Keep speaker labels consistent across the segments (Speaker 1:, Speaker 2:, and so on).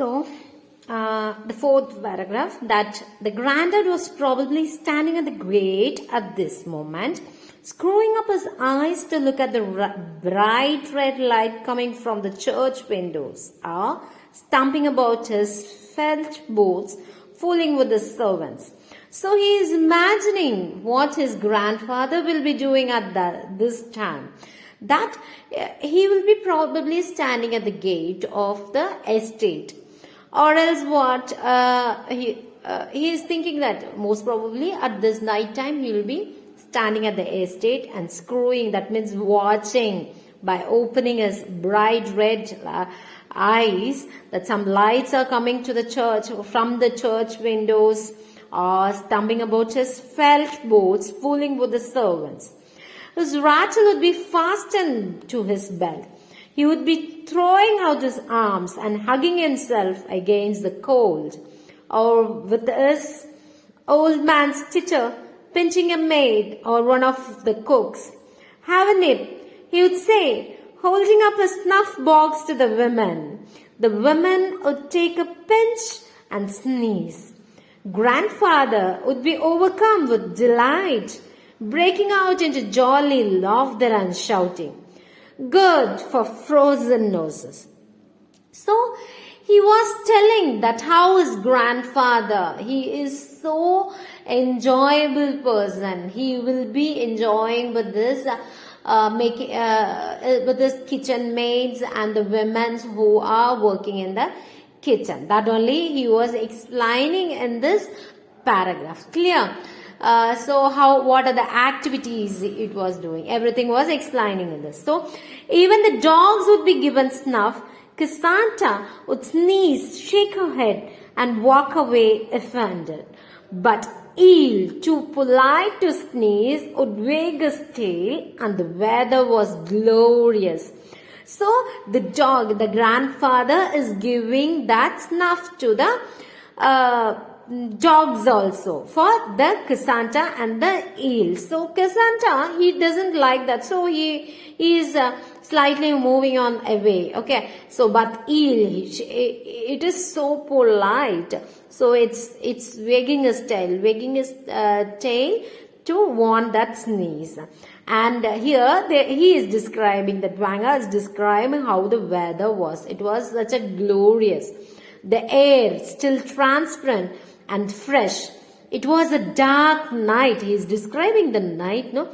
Speaker 1: So, the fourth paragraph, that the granddad was probably standing at the gate at this moment, screwing up his eyes to look at the bright red light coming from the church windows, or stumping about his felt boots, fooling with the servants. So he is imagining what his grandfather will be doing at this time. That he will be probably standing at the gate of the estate, or else what he is thinking that most probably at this night time he will be standing at the estate and screwing, that means watching, by opening his bright red eyes, that some lights are coming to the church from the church windows, or stumbling about his felt boots, fooling with the servants. His rattle would be fastened to his belt. He would be throwing out his arms and hugging himself against the cold, or with his old man's titter, pinching a maid or one of the cooks. Have a nip, he would say, holding up a snuff box to the women. The women would take a pinch and sneeze. Grandfather would be overcome with delight, breaking out into jolly laughter and shouting, "Good for frozen noses." So he was telling that how his grandfather, he is so enjoyable person. He will be enjoying with this with his kitchen maids and the women who are working in the kitchen. That only he was explaining in this paragraph. Clear? So what are the activities it was doing? Everything was explaining in this. So even the dogs would be given snuff. Cassandra would sneeze, shake her head, and walk away offended. But Eel, too polite to sneeze, would wag his tail, and the weather was glorious. So the grandfather is giving that snuff to the dogs also for the Cassandra and the eel. So Cassandra, he doesn't like that. So he is slightly moving on away. Okay. So but eel, it is so polite. So it's wagging his tail to warn that sneeze. And here he is describing, that Dwanga is describing how the weather was. It was such a glorious. The air still transparent and fresh. It was a dark night. He is describing the night, no?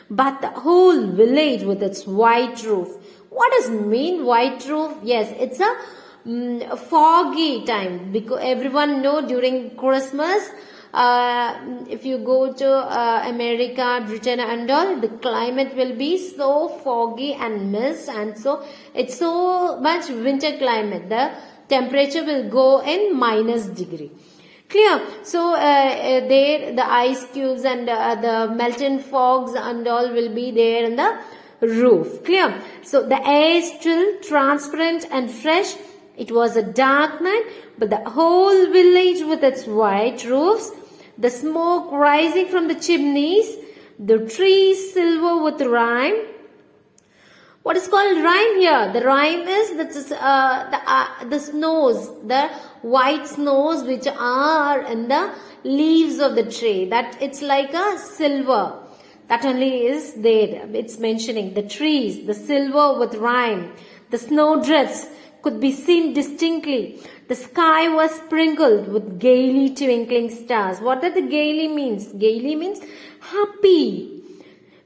Speaker 1: But the whole village with its white roof. What does mean white roof? Yes, it's a foggy time, because everyone know during Christmas, if you go to America, Britain and all, the climate will be so foggy and mist, and so it's so much winter climate. The temperature will go in -degree. Clear? So there the ice cubes and the melting fogs and all will be there in the roof. Clear? So the air is still transparent and fresh. It was a dark night, but the whole village with its white roofs, the smoke rising from the chimneys, the trees silver with rime. What is called rime here? The rime is the snows, the white snows which are in the leaves of the tree. That it's like a silver. That only is there. It's mentioning the trees, the silver with rime, the snowdrifts could be seen distinctly. The sky was sprinkled with gaily twinkling stars. What does the gaily means? Gaily means happy.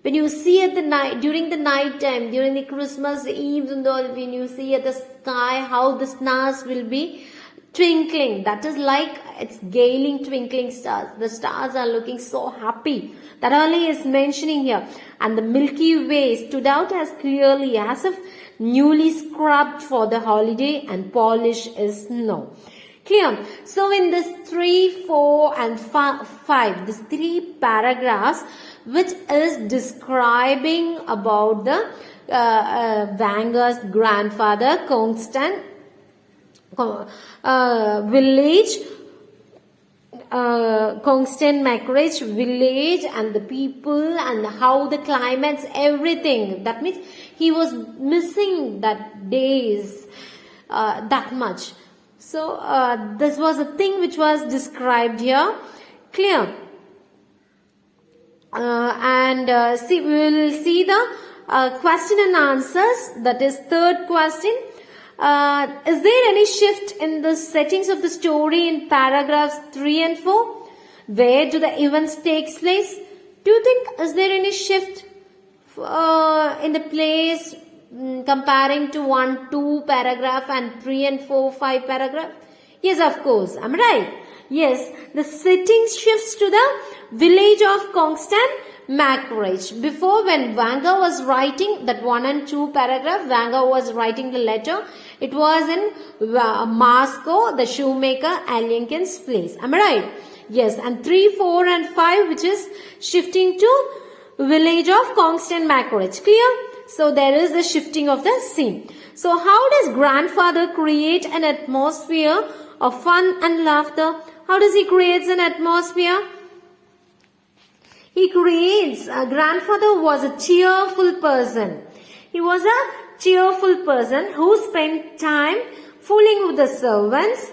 Speaker 1: When you see at the night, during the night time, during the Christmas Eve and all, when you see at the sky how the stars will be twinkling, that is like it's gaily twinkling stars. The stars are looking so happy. That only is mentioning here. And the Milky Way stood out as clearly as if newly scrubbed for the holiday and polished as snow. Clear? So in this 3, 4 and 5, these 3 paragraphs which is describing about the Dwanga's grandfather, Kongstan village, Kongstan Makridge village, and the people and how the climates, everything. That means he was missing that days that much. So this was a thing which was described here. Clear? See, we will see the question and answers. That is third question. Is there any shift in the settings of the story in paragraphs 3 and 4? Where do the events takes place? Do you think is there any shift in the place comparing to 1, 2 paragraph and 3 and 4, 5 paragraph? Yes, of course. Am I right? Yes, the setting shifts to the village of Constantinople. Before, when Wanga was writing that 1 and 2 paragraph, Wanga was writing the letter. It was in Moscow, the shoemaker Alenkin's place. Am I right? Yes, and 3, 4 and 5 which is shifting to village of Constantinople. Clear? So there is the shifting of the scene. So how does grandfather create an atmosphere of fun and laughter? How does he create an atmosphere? He creates, grandfather was a cheerful person. He was a cheerful person who spent time fooling with the servants.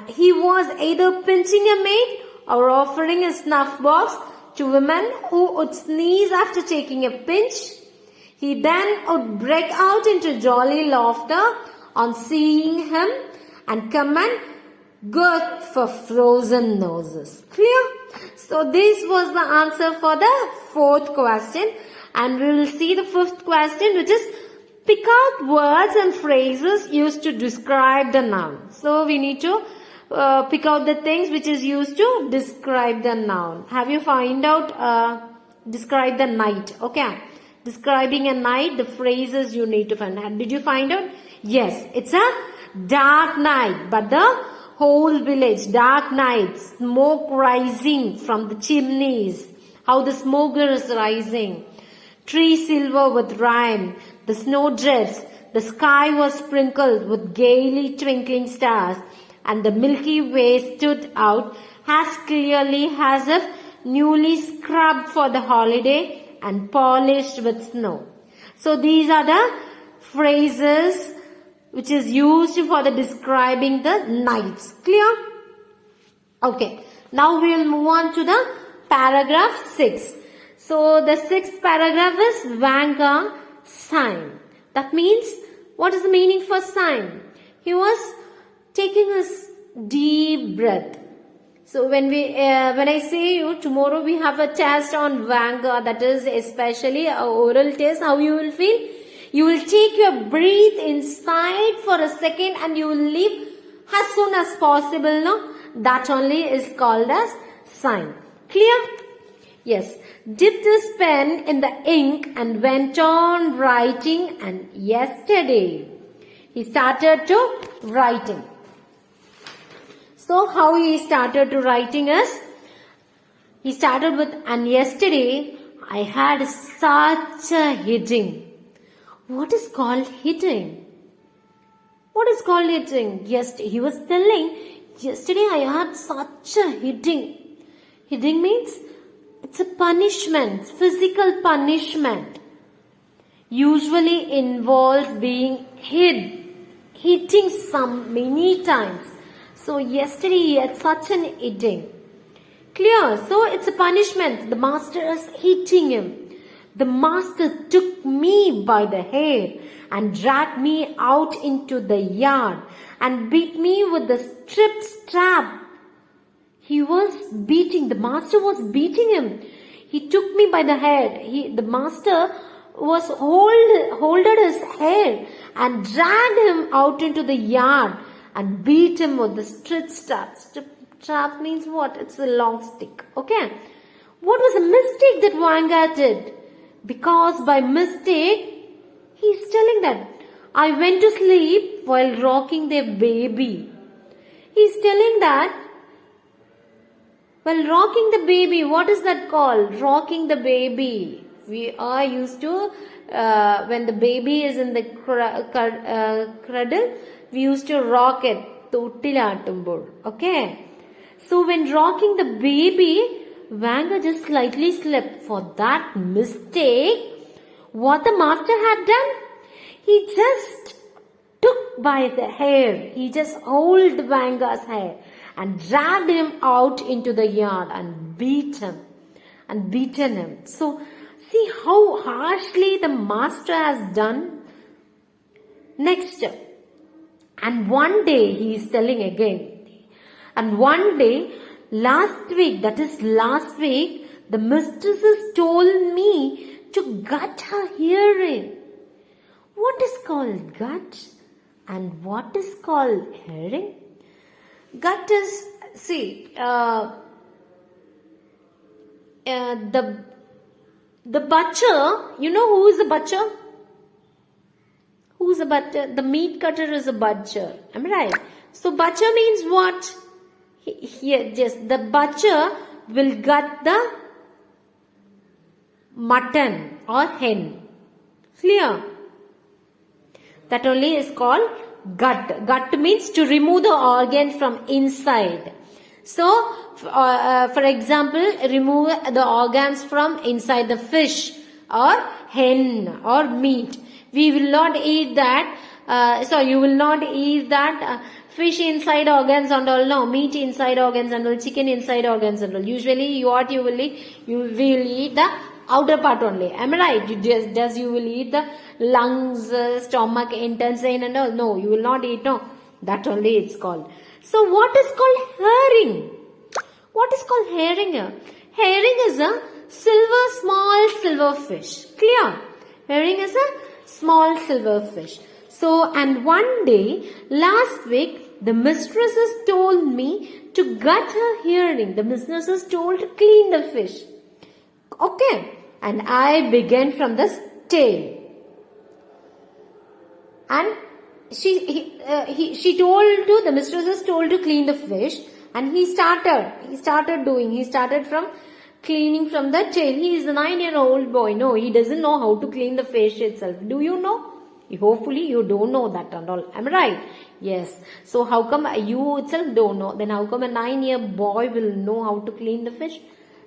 Speaker 1: He was either pinching a maid or offering a snuff box to women who would sneeze after taking a pinch. He then would break out into jolly laughter on seeing him and comment, "Good for frozen noses." Clear? So this was the answer for the fourth question, and we will see the fifth question, which is pick out words and phrases used to describe the noun. So we need to pick out the things which is used to describe the noun. Have you find out describe the night? Okay. Describing a night, the phrases you need to find. Did you find out? Yes, it's a dark night, but the whole village, dark night, smoke rising from the chimneys. How the smoke is rising. Tree silver with rime, the snowdrifts, the sky was sprinkled with gaily twinkling stars, and the Milky Way stood out as clearly as if newly scrubbed for the holiday and polished with snow. So these are the phrases which is used for the describing the nights. Clear? Okay. Now we will move on to the paragraph 6. So the sixth paragraph is Wanga sign. That means, what is the meaning for sign? He was taking a deep breath. So when I say you, tomorrow we have a test on Wanga, that is especially a oral test. How you will feel? You will take your breath inside for a second and you will leave as soon as possible. No? That only is called as sign. Clear? Yes. Dipped his pen in the ink and went on writing, and yesterday he started to writing. So how he started to writing is, he started with, and yesterday I had such a hitting. What is called hitting? What is called hitting? Yes, he was telling, yesterday I had such a hitting. Hitting means it's a punishment, physical punishment. Usually involves being hitting many times. So yesterday he had such an hitting. Clear? So it's a punishment. The master is hitting him. The master took me by the hair and dragged me out into the yard and beat me with the strap. He was beating, the master was beating him. He took me by the hair. The master was holded his hair and dragged him out into the yard and beat him with the strap. Strap means what? It's a long stick. Okay. What was a mistake that Wanga did? Because by mistake, he's telling that I went to sleep while rocking their baby. He's telling that while rocking the baby, what is that called? Rocking the baby. We are used to, when the baby is in the cradle, we used to rock it. Okay. So when rocking the baby, Wanga just slightly slipped. For that mistake, what the master had done? He just took by the hair. He just held Vanga's hair and dragged him out into the yard and beaten him. So see how harshly the master has done. Next, and one day he is telling again, and one day last week, the mistresses told me to gut her hearing. What is called gut and what is called hearing? Gut is, see, the butcher, you know who is the butcher? Who's a butcher? The meat cutter is a butcher. Am I right? So butcher means what? Yes, the butcher will gut the mutton or hen. Clear? That only is called gut. Gut means to remove the organ from inside. So, for example, remove the organs from inside the fish or hen or meat. We will not eat that. You will not eat that fish inside organs and all. No, meat inside organs and all. Chicken inside organs and all. Usually, what you will eat? You will eat the outer part only. Am I right? You will eat the lungs, stomach, intestine and all. No, you will not eat. No, that only it's called. So, what is called herring? What is called herring here? Herring is a small silver fish. Clear? Herring is a small silver fish. So, and one day, last week, the mistresses told me to gut her hearing. The mistresses told to clean the fish. Okay. And I began from the tail. And the mistresses told to clean the fish. And he started from cleaning from the tail. He is a 9-year-old boy. No, he doesn't know how to clean the fish itself. Do you know? Hopefully you don't know that and all. Am I right? Yes. So how come you itself don't know? Then how come a 9-year boy will know how to clean the fish?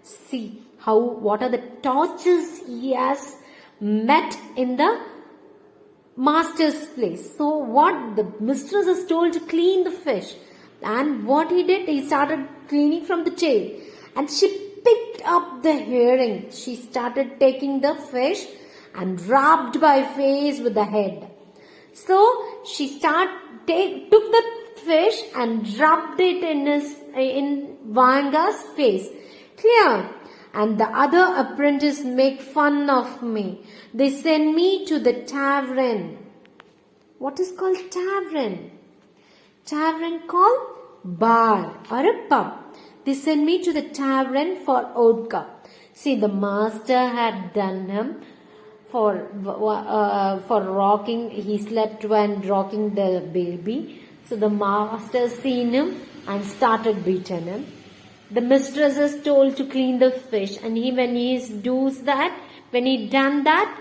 Speaker 1: See what are the tortures he has met in the master's place. So what the mistress is told to clean the fish. And what he did, he started cleaning from the tail. And she picked up the herring. She started taking the fish and rubbed by face with the head. So she took the fish and rubbed it in Vanga's face. Clear? And the other apprentice make fun of me. They send me to the tavern. What is called tavern? Tavern called bar or a pub. They send me to the tavern for vodka. See, the master had done him for rocking. He slept when rocking the baby. So the master seen him and started beating him. The mistress is told to clean the fish, and when he done that,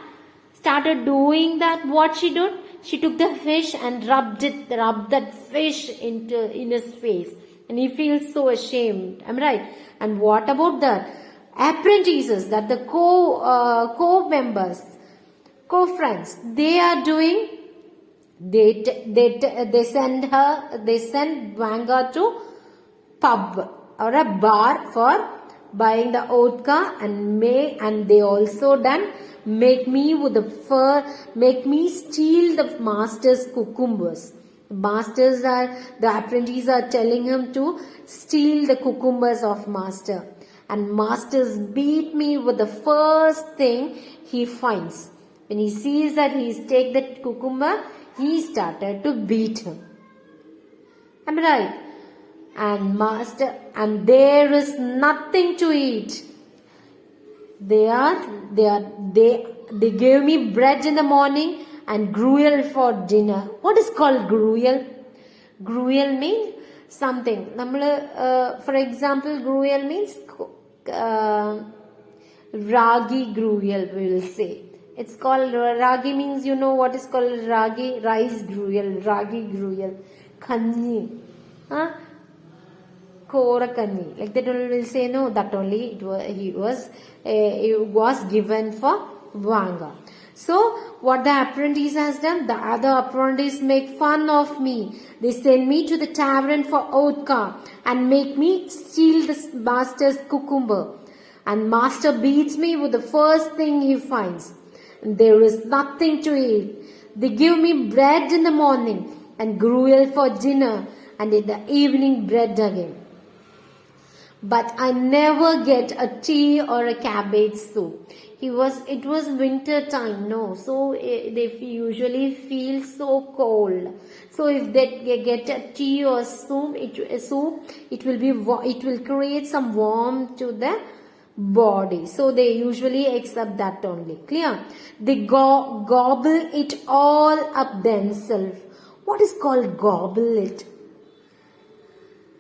Speaker 1: started doing that, what she did? She took the fish and rubbed that fish in his face. And he feels so ashamed. Am I right? And what about the apprentices, that the co-members, co-friends, they are doing, they send Vanga to pub or a bar for buying the vodka, and they also done make me steal the master's cucumbers. The apprentices are telling him to steal the cucumbers of master. And masters beat me with the first thing he finds. When he sees that he's take the cucumber, he started to beat him. Am I right? And there is nothing to eat. They gave me bread in the morning and gruel for dinner. What is called gruel? Gruel means something. For example, gruel means ragi gruel, we will say. It's called ragi means, you know what is called ragi? Rice gruel, ragi gruel, kanji. Korakani, like that will say no. That only it was given for Vanga. So what the apprentice has done, the other apprentice make fun of me. They send me to the tavern for vodka and make me steal the master's cucumber. And master beats me with the first thing he finds. And there is nothing to eat. They give me bread in the morning and gruel for dinner, and in the evening bread again. But I never get a tea or a cabbage soup. It was winter time, no, so they usually feel so cold. So if they get a tea or soup, it will create some warmth to the body. So they usually accept that only. Clear? They gobble it all up themselves. What is called gobble it?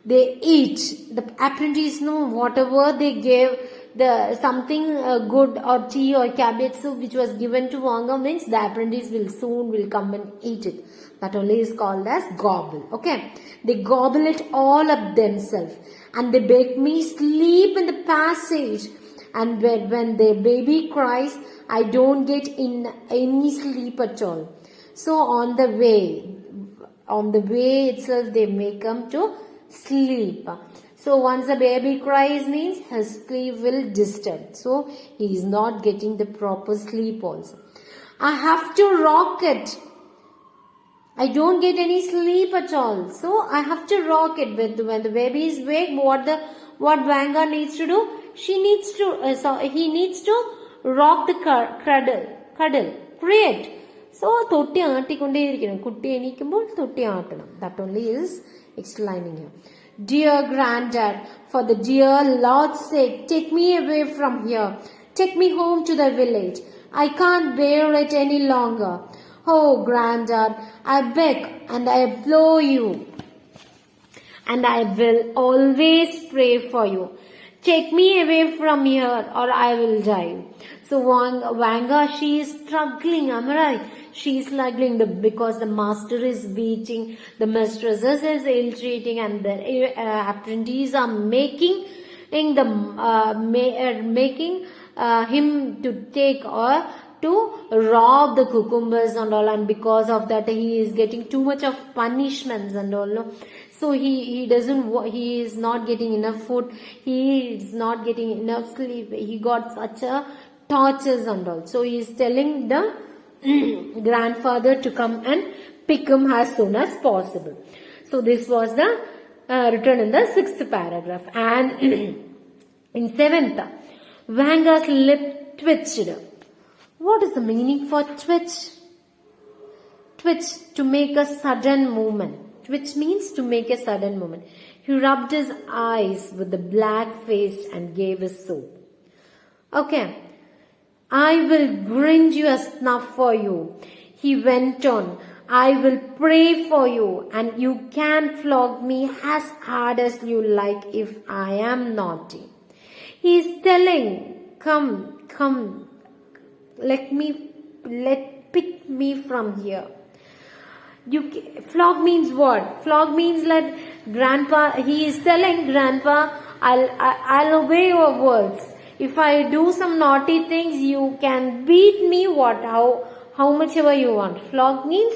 Speaker 1: They eat. The apprentice know whatever they gave, the something good or tea or cabbage soup which was given to Vanga means the apprentice will come and eat it. That only is called as gobble. Okay. They gobble it all up themselves, and they make me sleep in the passage. And when their baby cries, I don't get in any sleep at all. So on the way itself they may come to sleep. So once the baby cries means his sleep will disturb. So he is not getting the proper sleep also. I have to rock it. I don't get any sleep at all. So I have to rock it. When the baby is awake, what Vanga needs to do? He needs to rock the cradle. Create. So തൊട്ടി ആട്ടിക്കൊണ്ടേയിരിക്കണം. കുട്ടി എണീക്കുമ്പോൾ തൊട്ടി ആട്ടണം. That only is explaining here. Dear granddad, for the dear Lord's sake, take me away from here. Take me home to the village. I can't bear it any longer. Oh granddad, I beg and I implore you, and I will always pray for you. Take me away from here or I will die. So Vanga, she is struggling, am I right? She is struggling because the master is beating, the mistresses is ill-treating, and the apprentices are making him to take or to rob the cucumbers and all, and because of that he is getting too much of punishments and all. No? So he is not getting enough food, he is not getting enough sleep, he got such a tortures and all. So he is telling the grandfather to come and pick him as soon as possible. So this was the written in the 6th paragraph. And in 7th, Vanga's lip twitched. What is the meaning for twitch? Twitch, to make a sudden movement. Twitch means to make a sudden movement. He rubbed his eyes with the black face and gave a soap. Okay. I will grind you a snuff for you. He went on. I will pray for you, and you can flog me as hard as you like if I am naughty. He is telling, come, pick me from here. Flog means what? Flog means like grandpa, he is telling grandpa, I'll obey your words. If I do some naughty things, you can beat me how much ever you want. Flog means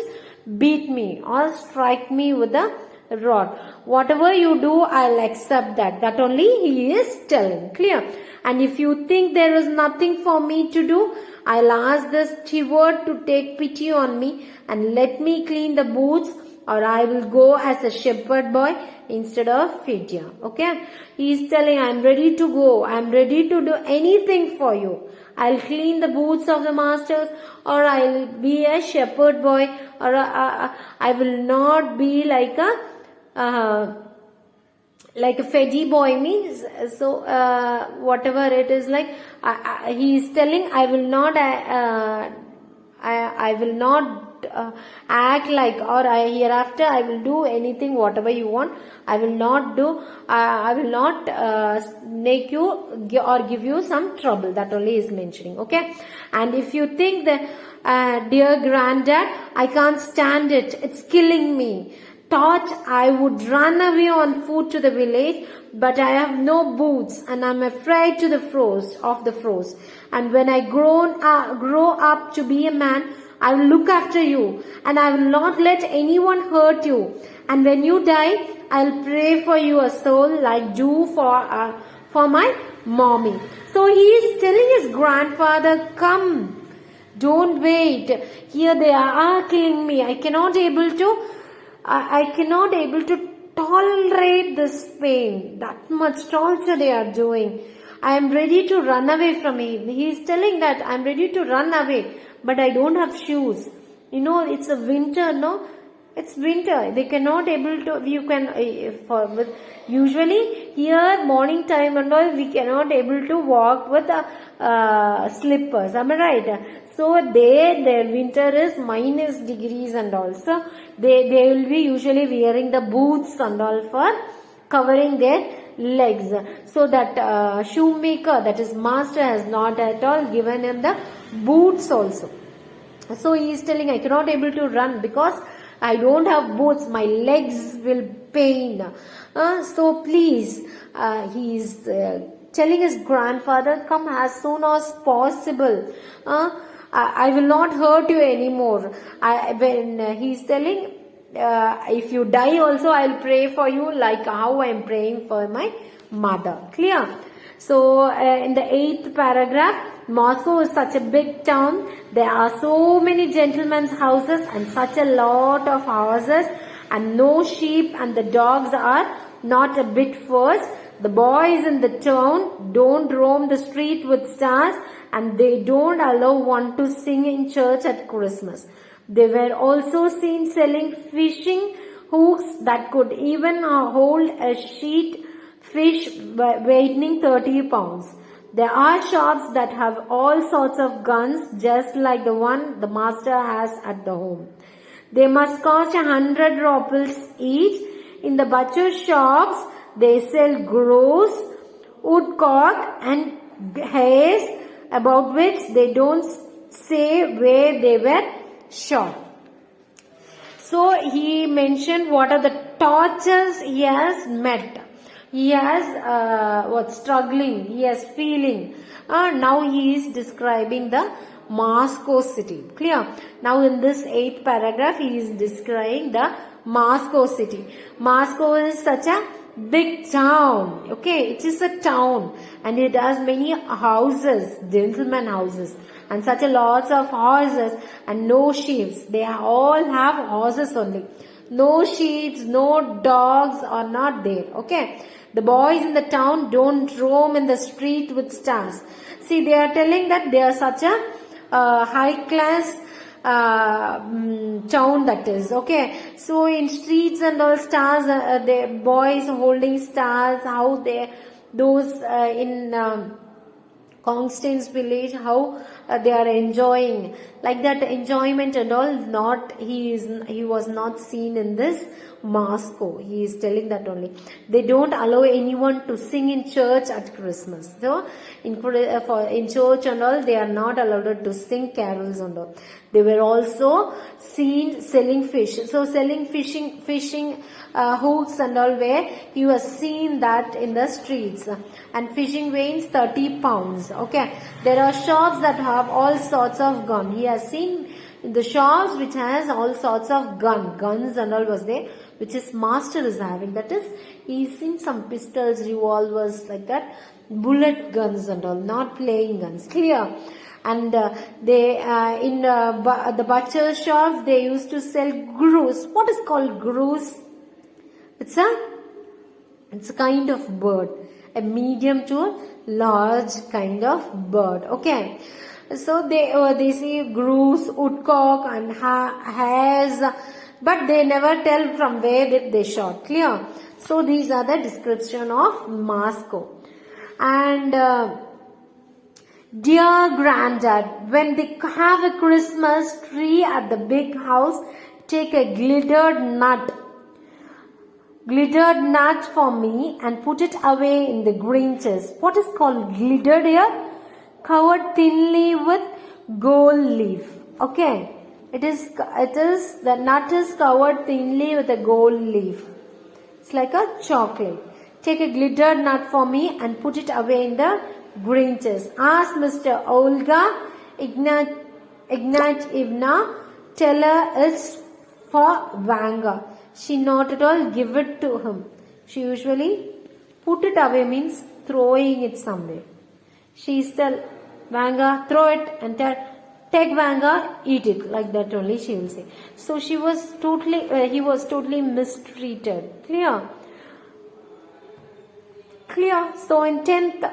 Speaker 1: beat me or strike me with a rod. Whatever you do, I'll accept that. That only he is telling. Clear? And if you think there is nothing for me to do, I'll ask the steward to take pity on me and let me clean the boots, or I will go as a shepherd boy instead of Fidya. Okay? He is telling, I am ready to go. I am ready to do anything for you. I'll clean the boots of the masters, or I'll be a shepherd boy, or I will not be like a feddy boy means. So whatever it is like, he is telling, I will not act like, or hereafter I will do anything whatever you want. I will not make you or give you some trouble. That only is mentioning. Okay? And if you think that, dear granddad, I can't stand it, it's killing me, torch, I would run away on foot to the village, but I have no boots and I'm afraid to the frost. And when I grow up to be a man, I will look after you and I will not let anyone hurt you. And when you die, I will pray for your soul like do for my mommy. So he is telling his grandfather, come, don't wait. Here they are killing me. I cannot able to tolerate this pain. That much torture they are doing. I am ready to run away from him. He is telling that I am ready to run away, but I don't have shoes. You know, it's a winter, no? It's winter. They cannot able to. You can usually here morning time and all we cannot able to walk with slippers. Am I right? So their winter is minus degrees and also they will be usually wearing the boots and all for covering their legs. So that shoemaker, that is master, has not at all given him the boots also. So he is telling, I cannot able to run because I don't have boots, my legs will pain. So please, he is telling his grandfather, come as soon as possible. I will not hurt you anymore. When he is telling, if you die also, I will pray for you like how I am praying for my mother. Clear? So in the 8th paragraph, Moscow is such a big town. There are so many gentlemen's houses and such a lot of houses and no sheep, and the dogs are not a bit fierce. The boys in the town don't roam the street with stars and they don't allow one to sing in church at Christmas. They were also seen selling fishing hooks that could even hold a sheet fish weighing 30 pounds. There are shops that have all sorts of guns just like the one the master has at the home. They must cost 100 rubles each. In the butcher shops, they sell grouse, woodcock and hares about which they don't say where they were shot. So he mentioned what are the tortures he has met. He has struggling, he has feeling. Now he is describing the Moscow city. Clear? Now in this 8th paragraph, he is describing the Moscow city. Moscow is such a big town. Okay, it is a town and it has many houses, gentlemen houses, and such a lots of horses and no sheep. They all have horses only. No sheep, no dogs are not there. Okay. The boys in the town don't roam in the street with stars. See, they are telling that they are such a high class town that is. Okay. So in streets and all stars, the boys holding stars, how those in Constance village, how they are enjoying, like that enjoyment and all. He was not seen in this Moscow. He is telling that only. They don't allow anyone to sing in church at Christmas. So in church and all, they are not allowed to sing carols and all. They were also seen selling fish. So selling fishing hooks and all, where he was seen that in the streets. And fishing weighs 30 pounds. Okay. There are shops that have all sorts of gun. He has seen the shops which has all sorts of guns and all was there, which his master is having. That is, he's seen some pistols, revolvers like that, bullet guns and all, not playing guns. Clear? And they in the butcher shops, they used to sell grouse. What is called grouse? It's a kind of bird, a medium to large kind of bird. Okay. So they see grouse, woodcock and hares, but they never tell from where they shot. Clear? So these are the description of Moscow. And dear granddad, when they have a Christmas tree at the big house, take a glittered nut for me and put it away in the green chest. What is called glittered here? Covered thinly with gold leaf. Okay. The nut is covered thinly with a gold leaf. It's like a chocolate. Take a glittered nut for me and put it away in the green chest. Ask Mr. Olga Ignatievna. Tell her it's for Vanga. She not at all give it to him. She usually put it away means throwing it somewhere. She tell Vanga, throw it and tell, take Vanga, eat it. Like that only she will say. So he was totally mistreated. Clear? Clear. So in 10th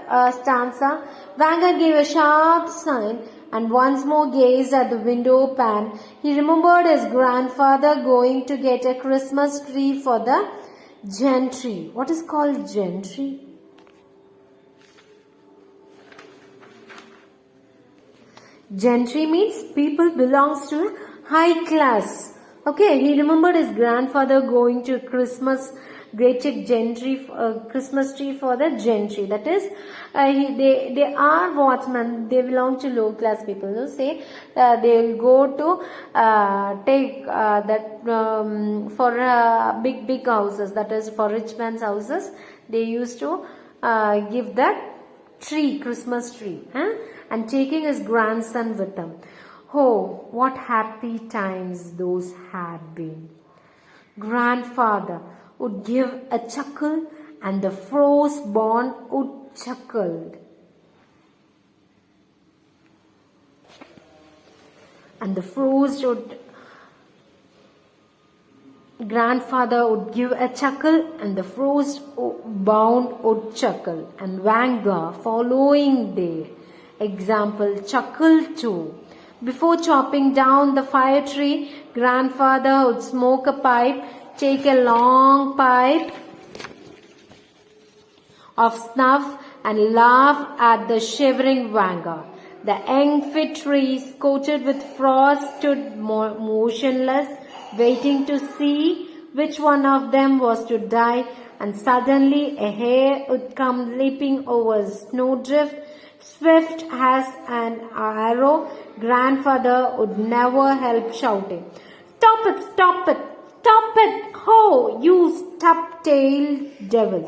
Speaker 1: stanza, Vanga gave a sharp sign and once more gazed at the window pane. He remembered his grandfather going to get a Christmas tree for the gentry. What is called gentry? Gentry means people belongs to high class. Okay, he remembered his grandfather going to Christmas Christmas tree for the gentry. That is, they are watchmen. They belong to low class people. So say they will go to take that for big houses. That is for rich man's houses. They used to give that tree, Christmas tree, and taking his grandson with them. Oh, what happy times those had been. Grandfather would give a chuckle and the firstborn would chuckle. And the grandfather would give a chuckle and the firstborn would chuckle. And Vanga following their example chuckle too. Before chopping down the fire tree, grandfather would smoke a pipe, take a long pipe of snuff and laugh at the shivering Vanga. The young fig trees coated with frost stood motionless, waiting to see which one of them was to die, and suddenly a hare would come leaping over a snowdrift, swift as an arrow. Grandfather would never help shouting, "Stop it, stop it, stop it! Ho, you stub-tailed devil!"